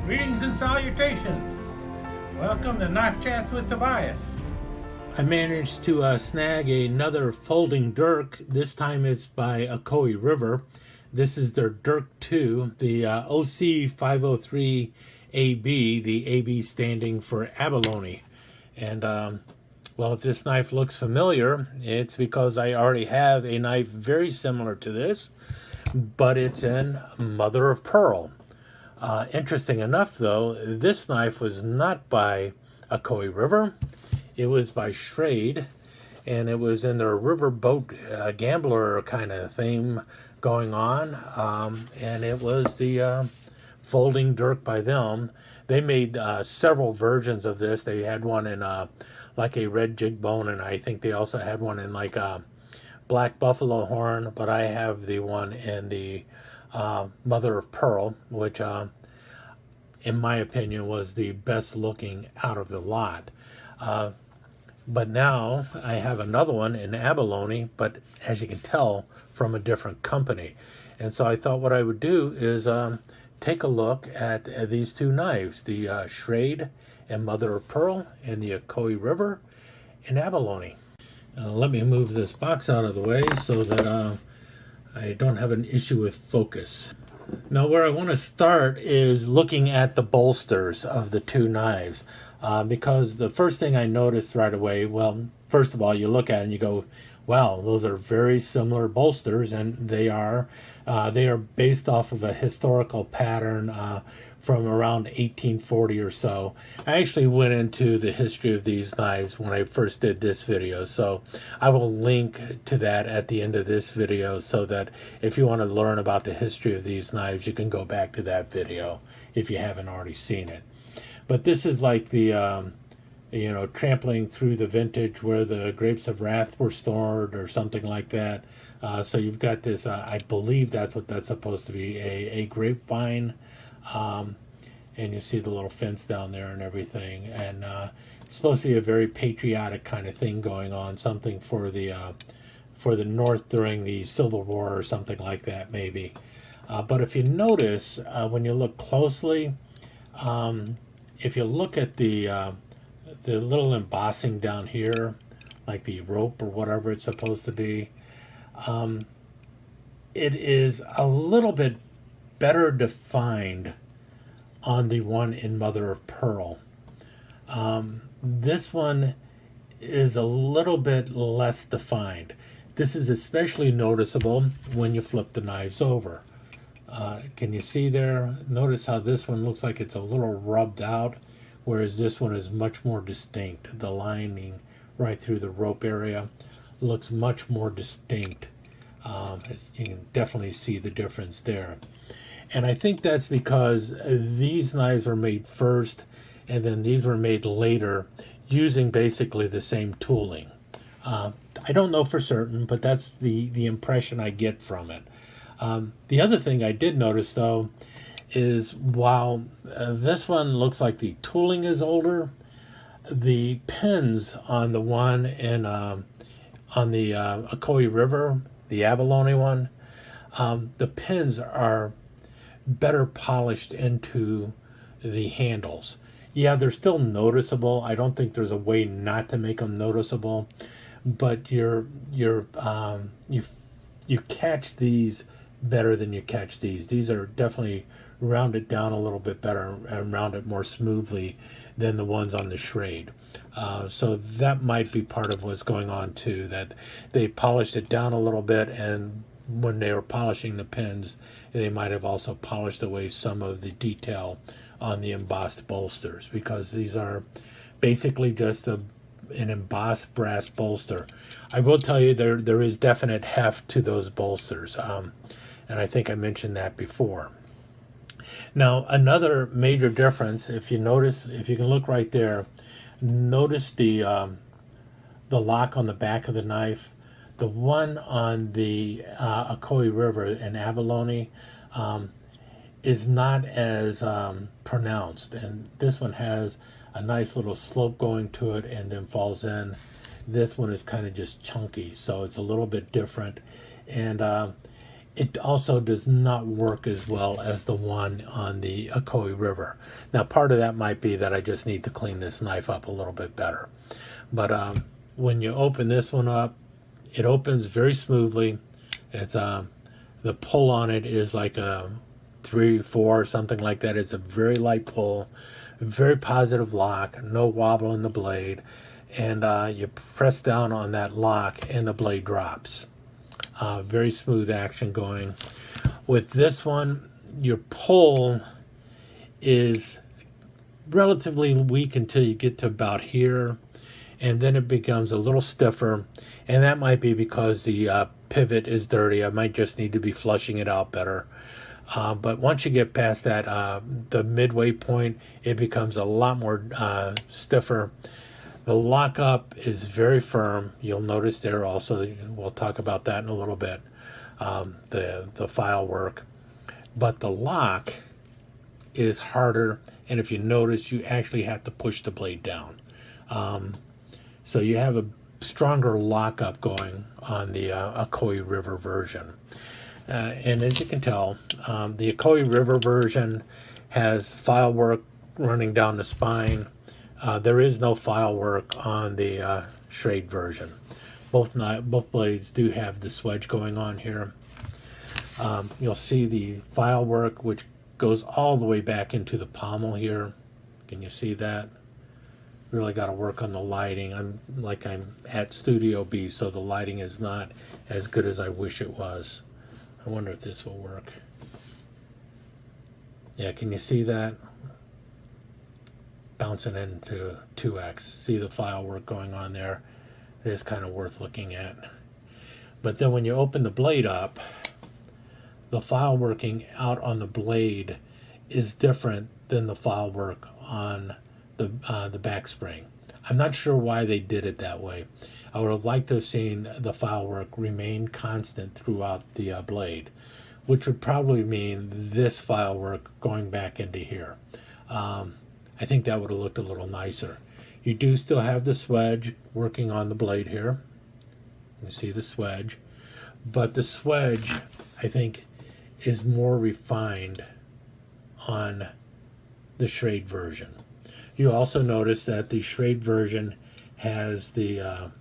Greetings and salutations. Welcome to Knife Chats with Tobias. I managed to snag another folding Dirk. This time it's by Ocoee River. This is their Dirk 2, the OC 503 AB, the AB standing for abalone. And well, if this knife looks familiar, it's because I already have a knife very similar to this, but it's in mother of pearl. Interesting enough, though, this knife was not by Ocoee River. It was by Schrade, and it was in their riverboat gambler kind of theme going on, and it was the folding Dirk by them. They made several versions of this. They had one in like a red jig bone, and I think they also had one in like a black buffalo horn, but I have the one in the mother of pearl, which in my opinion was the best looking out of the lot. But now I have another one in abalone, but as you can tell, from a different company. And so I thought what I would do is take a look at these two knives, the Schrade and mother of pearl, and the Ocoee River in abalone. Let me move this box out of the way so that I don't have an issue with focus. Now where I want to start is looking at the bolsters of the two knives, because the first thing I noticed right away, well, first of all, you look at it and you go, wow, those are very similar bolsters, and they are based off of a historical pattern from around 1840 or so. I actually went into the history of these knives when I first did this video, so I will link to that at the end of this video so that if you want to learn about the history of these knives, you can go back to that video if you haven't already seen it. But this is like the trampling through the vintage where the grapes of wrath were stored or something like that. So you've got this, I believe that's what that's supposed to be, a grapevine. And you see the little fence down there and everything. And it's supposed to be a very patriotic kind of thing going on, something for the North during the Civil War or something like that maybe. But if you notice, when you look closely, if you look at the little embossing down here, like the rope or whatever it's supposed to be, it is a little bit better defined on the one in mother of pearl. This one is a little bit less defined. This is especially noticeable when you flip the knives over. Can you see there? Notice how this one looks like it's a little rubbed out, whereas this one is much more distinct. The lining right through the rope area looks much more distinct. You can definitely see the difference there. And I think that's because these knives are made first, and then these were made later using basically the same tooling. I don't know for certain, but that's the impression I get from it. The other thing I did notice, though, is while this one looks like the tooling is older, the pins on the one in on the Ocoee River, the abalone one, the pins are better polished into the handles. Yeah, they're still noticeable. I don't think there's a way not to make them noticeable, but you catch these better than you catch these. These are definitely rounded down a little bit better and rounded more smoothly than the ones on the Schrade. So that might be part of what's going on too, that they polished it down a little bit, and when they were polishing the pins, they might have also polished away some of the detail on the embossed bolsters, because these are basically just an embossed brass bolster. I will tell you there is definite heft to those bolsters, and I think I mentioned that before. Now another major difference, if you notice, if you can look right there, notice the lock on the back of the knife. The one on the Ocoee River in abalone is not as pronounced, and this one has a nice little slope going to it and then falls in. This one is kind of just chunky, so it's a little bit different, and it also does not work as well as the one on the Ocoee River. Now, part of that might be that I just need to clean this knife up a little bit better. But when you open this one up, it opens very smoothly. It's the pull on it is like a 3, 4, something like that. It's a very light pull, very positive lock, no wobble in the blade, and you press down on that lock and the blade drops. Very smooth action going. With this one, your pull is relatively weak until you get to about here, and then it becomes a little stiffer, and that might be because the pivot is dirty. I might just need to be flushing it out better. But once you get past that, the midway point, it becomes a lot more stiffer. The lockup is very firm. You'll notice there also, we'll talk about that in a little bit, the file work. But the lock is harder, and if you notice, you actually have to push the blade down. So you have a stronger lockup going on the Ocoee River version. And as you can tell, the Ocoee River version has file work running down the spine. There is no file work on the Schrade version. Both blades do have the swedge going on here. You'll see the file work, which goes all the way back into the pommel here. Can you see that? Really got to work on the lighting. I'm at Studio B, so the lighting is not as good as I wish it was. I wonder if this will work. Yeah, can you see that? Bouncing into 2x. See the file work going on there? It is kind of worth looking at. But then when you open the blade up, the file working out on the blade is different than the file work on the back spring. I'm not sure why they did it that way. I would have liked to have seen the file work remain constant throughout the blade, which would probably mean this file work going back into here. I think that would have looked a little nicer. You do still have the swedge working on the blade here. You see the swedge, but the swedge, I think, is more refined on the Schrade version. You also notice that the Schrade version has the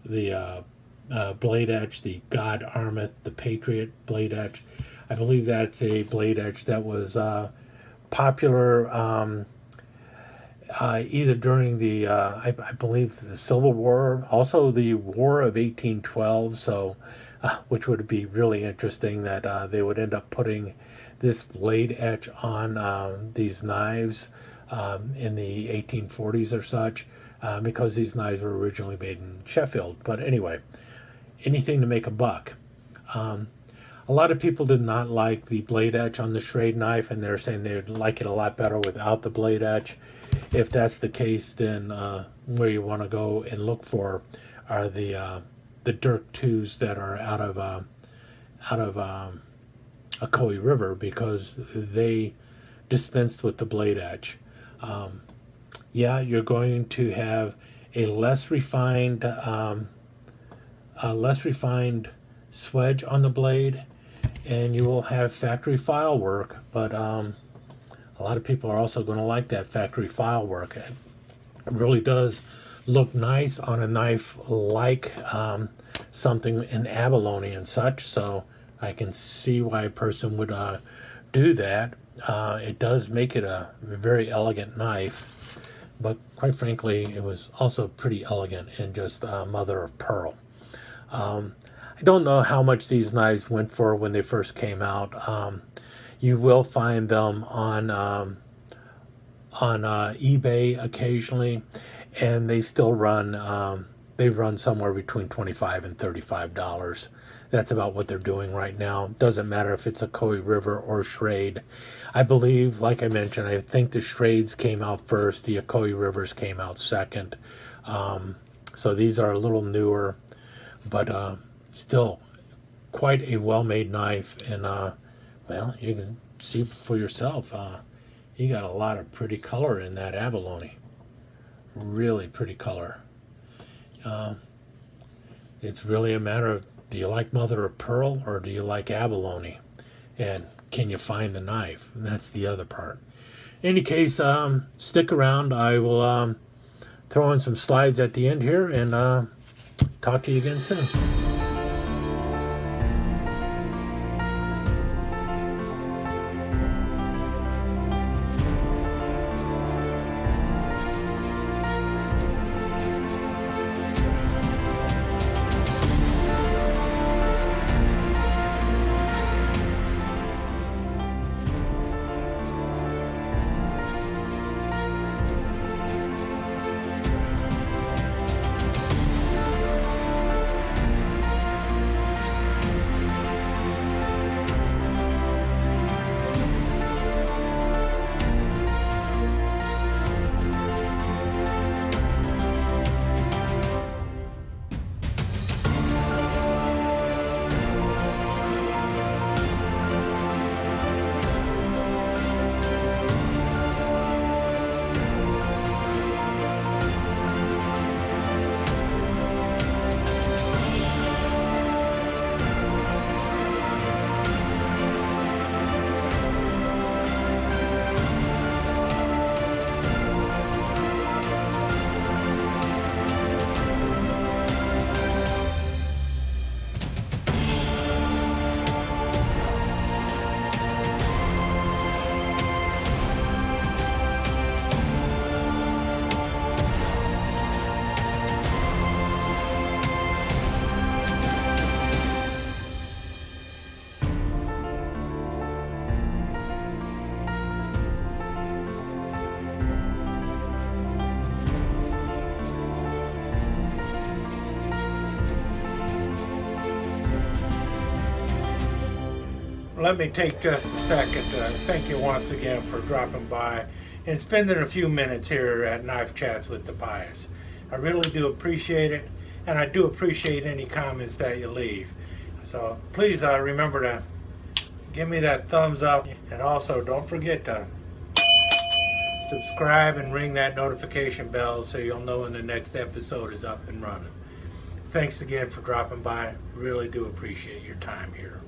blade edge, the God Armeth, the Patriot blade edge. I believe that's a blade edge that was popular either during the, I believe, the Civil War, also the War of 1812, so which would be really interesting that they would end up putting this blade edge on these knives in the 1840s or such, because these knives were originally made in Sheffield. But anyway, anything to make a buck. A lot of people did not like the blade edge on the Schrade knife, and they're saying they'd like it a lot better without the blade edge. If that's the case, then where you want to go and look for are the Dirk 2s that are out of Ocoee River, because they dispensed with the blade edge. Yeah, you're going to have a less refined swedge on the blade, and you will have factory file work, but a lot of people are also going to like that factory file work. It really does look nice on a knife like something in abalone and such, so I can see why a person would do that. It does make it a very elegant knife, but quite frankly, it was also pretty elegant in just mother of pearl. I don't know how much these knives went for when they first came out. You will find them on eBay occasionally, and they still run. They run somewhere between $25 and $35. That's about what they're doing right now. Doesn't matter if it's Ocoee River or Schrade. I believe, like I mentioned, I think the Schrades came out first. The Ocoee Rivers came out second. So these are a little newer, but still quite a well-made knife. And well, you can see for yourself. You got a lot of pretty color in that abalone. Really pretty color. It's really a matter of Do you like mother of pearl or do you like abalone? And can you find the knife? And that's the other part. In any case, stick around. I will throw in some slides at the end here and talk to you again soon. Let me take just a second to thank you once again for dropping by and spending a few minutes here at Knife Chats with Tobias. I really do appreciate it, and I do appreciate any comments that you leave. So please remember to give me that thumbs up, and also don't forget to subscribe and ring that notification bell so you'll know when the next episode is up and running. Thanks again for dropping by. Really do appreciate your time here.